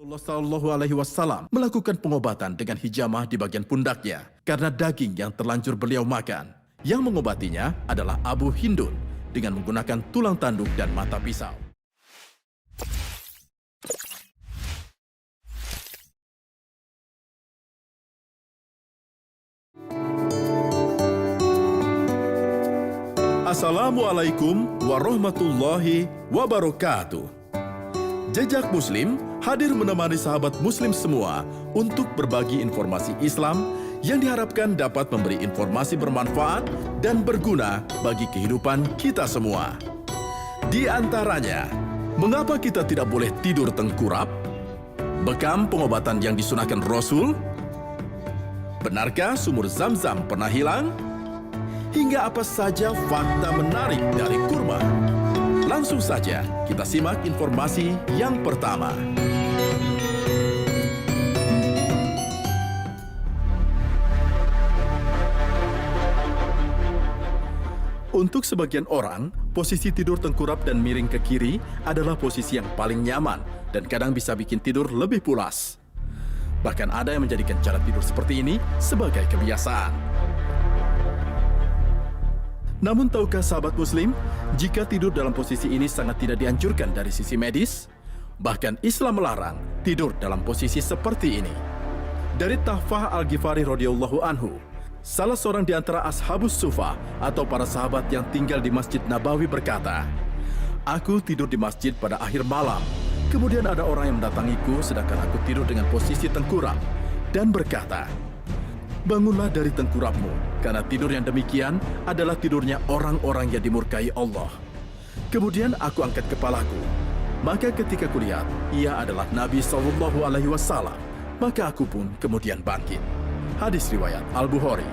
Rasulullah Shallallahu Alaihi Wasallam melakukan pengobatan dengan hijamah di bagian pundaknya karena daging yang terlanjur beliau makan. Yang mengobatinya adalah Abu Hindun dengan menggunakan tulang tanduk dan mata pisau. Assalamualaikum warahmatullahi wabarakatuh. Jejak Muslim hadir menemani sahabat Muslim semua untuk berbagi informasi Islam yang diharapkan dapat memberi informasi bermanfaat dan berguna bagi kehidupan kita semua. Di antaranya, mengapa kita tidak boleh tidur tengkurap? Bekam pengobatan yang disunahkan Rasul? Benarkah sumur Zam-Zam pernah hilang? Hingga apa saja fakta menarik dari kurma? Langsung saja kita simak informasi yang pertama. Untuk sebagian orang, posisi tidur tengkurap dan miring ke kiri adalah posisi yang paling nyaman dan kadang bisa bikin tidur lebih pulas. Bahkan ada yang menjadikan cara tidur seperti ini sebagai kebiasaan. Namun tahukah sahabat Muslim, jika tidur dalam posisi ini sangat tidak dianjurkan dari sisi medis? Bahkan Islam melarang tidur dalam posisi seperti ini. Dari Tahfah Al-Ghifari radhiyallahu anhu, salah seorang di antara ashabus sufah atau para sahabat yang tinggal di Masjid Nabawi berkata, "Aku tidur di masjid pada akhir malam. Kemudian ada orang yang mendatangiku sedangkan aku tidur dengan posisi tengkurap dan berkata, 'Bangunlah dari tengkurapmu, karena tidur yang demikian adalah tidurnya orang-orang yang dimurkai Allah.' Kemudian aku angkat kepalaku. Maka ketika kulihat, ia adalah Nabi SAW. Maka aku pun kemudian bangkit." Hadis riwayat Al-Bukhari.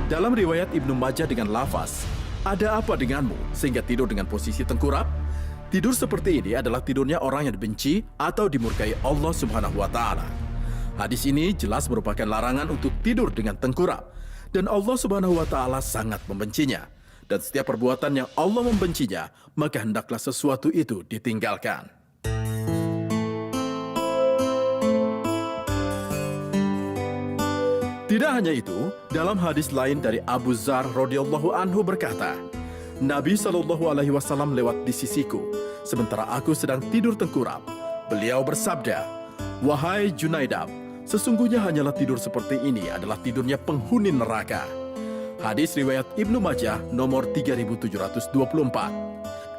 Dalam riwayat Ibnu Majah dengan lafaz, "Ada apa denganmu sehingga tidur dengan posisi tengkurap?" Tidur seperti ini adalah tidurnya orang yang dibenci atau dimurkai Allah Subhanahu wa Ta'ala. Hadis ini jelas merupakan larangan untuk tidur dengan tengkurap, dan Allah Subhanahu wa Ta'ala sangat membencinya. Dan setiap perbuatan yang Allah membencinya, maka hendaklah sesuatu itu ditinggalkan. Tidak hanya itu, dalam hadis lain dari Abu Dzar radhiyallahu anhu berkata, "Nabi Shallallahu Alaihi Wasallam lewat di sisiku, sementara aku sedang tidur tengkurap. Beliau bersabda, 'Wahai Junaidab, sesungguhnya hanyalah tidur seperti ini adalah tidurnya penghuni neraka.'" Hadis riwayat Ibnu Majah nomor 3724.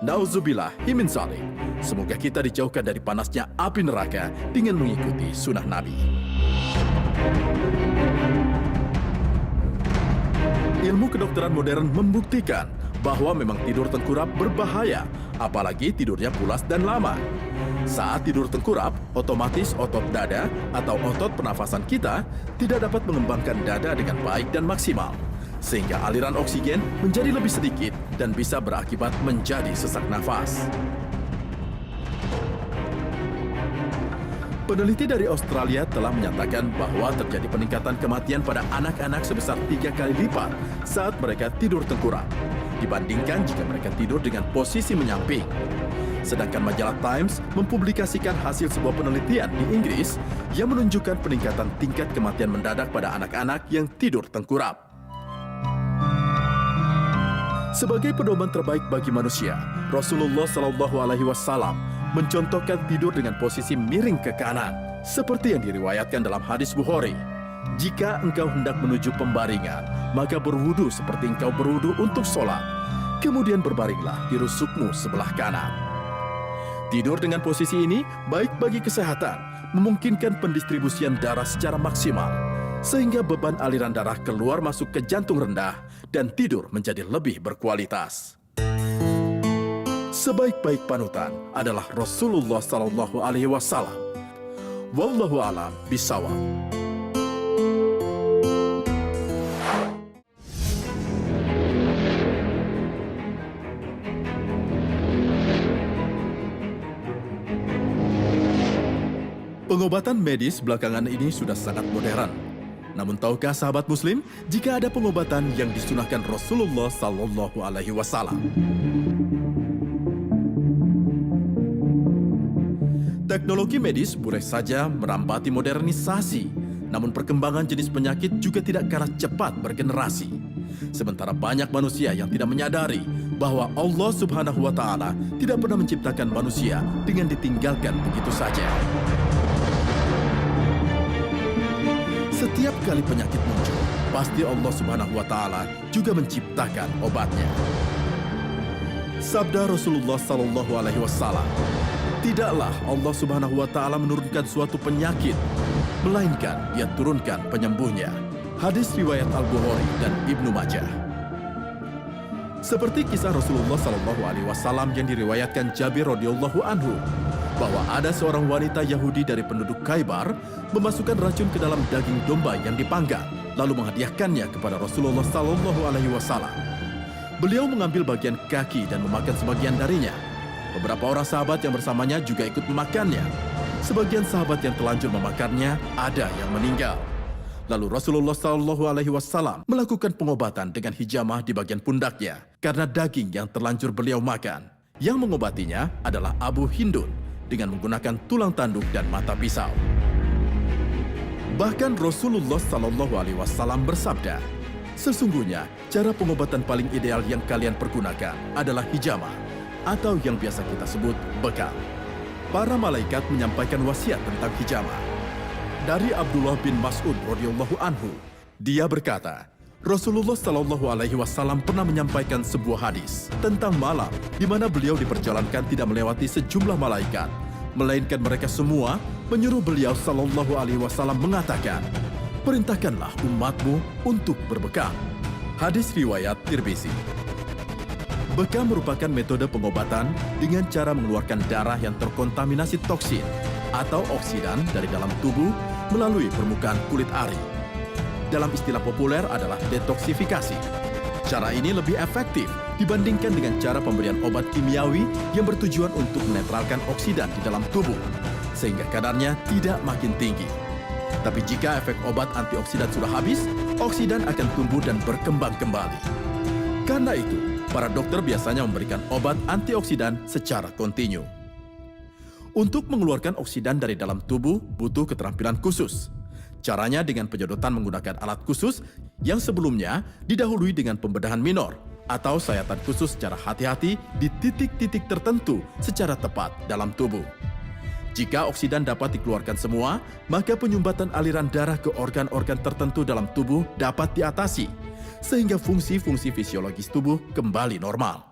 Nauzubillah min dzalik. Semoga kita dijauhkan dari panasnya api neraka dengan mengikuti sunnah Nabi. Ilmu kedokteran modern membuktikan bahwa memang tidur tengkurap berbahaya, apalagi tidurnya pulas dan lama. Saat tidur tengkurap, otomatis otot dada atau otot pernafasan kita tidak dapat mengembangkan dada dengan baik dan maksimal, sehingga aliran oksigen menjadi lebih sedikit dan bisa berakibat menjadi sesak nafas. Peneliti dari Australia telah menyatakan bahwa terjadi peningkatan kematian pada anak-anak sebesar 3 kali lipat saat mereka tidur tengkurap, dibandingkan jika mereka tidur dengan posisi menyamping. Sedangkan majalah Times mempublikasikan hasil sebuah penelitian di Inggris yang menunjukkan peningkatan tingkat kematian mendadak pada anak-anak yang tidur tengkurap. Sebagai pedoman terbaik bagi manusia, Rasulullah SAW mencontohkan tidur dengan posisi miring ke kanan, seperti yang diriwayatkan dalam hadis Bukhari. "Jika engkau hendak menuju pembaringan, maka berwudu seperti engkau berwudu untuk sholat. Kemudian berbaringlah di rusukmu sebelah kanan." Tidur dengan posisi ini baik bagi kesehatan, memungkinkan pendistribusian darah secara maksimal, sehingga beban aliran darah keluar masuk ke jantung rendah dan tidur menjadi lebih berkualitas. Sebaik-baik panutan adalah Rasulullah Sallallahu Alaihi Wasallam. Wallahu a'lam bishawab. Pengobatan medis belakangan ini sudah sangat modern. Namun tahukah sahabat Muslim, jika ada pengobatan yang disunahkan Rasulullah Sallallahu Alaihi Wasallam? Teknologi medis boleh saja merambati modernisasi, namun perkembangan jenis penyakit juga tidak kalah cepat bergenerasi. Sementara banyak manusia yang tidak menyadari bahwa Allah Subhanahu wa Ta'ala tidak pernah menciptakan manusia dengan ditinggalkan begitu saja. Setiap kali penyakit muncul, pasti Allah Subhanahu wa Ta'ala juga menciptakan obatnya. Sabda Rasulullah sallallahu alaihi wasallam, tidaklah Allah Subhanahu wa Ta'ala menurunkan suatu penyakit, melainkan Dia turunkan penyembuhnya. Hadis riwayat Al-Bukhari dan Ibnu Majah. Seperti kisah Rasulullah sallallahu alaihi wasallam yang diriwayatkan Jabir radhiyallahu anhu, bahwa ada seorang wanita Yahudi dari penduduk Khaybar memasukkan racun ke dalam daging domba yang dipanggang, lalu menghadiahkannya kepada Rasulullah sallallahu alaihi wasallam. Beliau mengambil bagian kaki dan memakan sebagian darinya. Beberapa orang sahabat yang bersamanya juga ikut memakannya. Sebagian sahabat yang telanjur memakannya, ada yang meninggal. Lalu Rasulullah sallallahu alaihi wasallam melakukan pengobatan dengan hijamah di bagian pundaknya karena daging yang terlanjur beliau makan. Yang mengobatinya adalah Abu Hindun dengan menggunakan tulang tanduk dan mata pisau. Bahkan Rasulullah sallallahu alaihi wasallam bersabda, sesungguhnya cara pengobatan paling ideal yang kalian pergunakan adalah hijamah atau yang biasa kita sebut bekam. Para malaikat menyampaikan wasiat tentang hijamah. Dari Abdullah bin Mas'ud radhiyallahu anhu, dia berkata, Rasulullah sallallahu alaihi wasallam pernah menyampaikan sebuah hadis tentang malam di mana beliau diperjalankan tidak melewati sejumlah malaikat, melainkan mereka semua menyuruh beliau sallallahu alaihi wasallam mengatakan, perintahkanlah umatmu untuk berbekam. Hadis riwayat Tirmizi. Bekam merupakan metode pengobatan dengan cara mengeluarkan darah yang terkontaminasi toksin atau oksidan dari dalam tubuh melalui permukaan kulit ari. Dalam istilah populer adalah detoksifikasi. Cara ini lebih efektif dibandingkan dengan cara pemberian obat kimiawi yang bertujuan untuk menetralkan oksidan di dalam tubuh, sehingga kadarnya tidak makin tinggi. Tapi jika efek obat antioksidan sudah habis, oksidan akan tumbuh dan berkembang kembali. Karena itu, para dokter biasanya memberikan obat antioksidan secara kontinu. Untuk mengeluarkan oksidan dari dalam tubuh butuh keterampilan khusus. Caranya dengan penyedotan menggunakan alat khusus yang sebelumnya didahului dengan pembedahan minor atau sayatan khusus secara hati-hati di titik-titik tertentu secara tepat dalam tubuh. Jika oksidan dapat dikeluarkan semua, maka penyumbatan aliran darah ke organ-organ tertentu dalam tubuh dapat diatasi, sehingga fungsi-fungsi fisiologis tubuh kembali normal.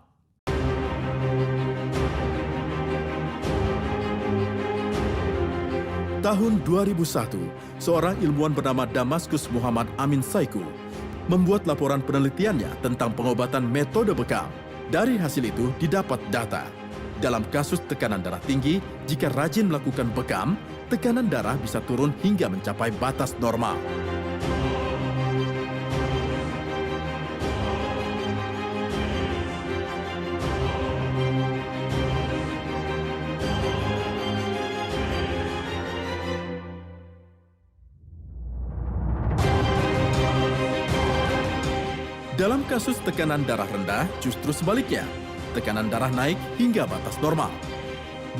Tahun 2001, seorang ilmuwan bernama Damaskus Muhammad Amin Saiku membuat laporan penelitiannya tentang pengobatan metode bekam. Dari hasil itu didapat data. Dalam kasus tekanan darah tinggi, jika rajin melakukan bekam, tekanan darah bisa turun hingga mencapai batas normal. Dalam kasus tekanan darah rendah, justru sebaliknya, tekanan darah naik hingga batas normal.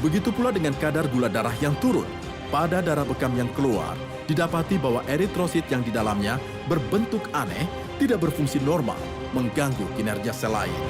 Begitu pula dengan kadar gula darah yang turun. Pada darah bekam yang keluar, didapati bahwa eritrosit yang di dalamnya berbentuk aneh, tidak berfungsi normal, mengganggu kinerja sel lain.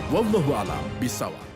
Wallahu a'lam bishawab.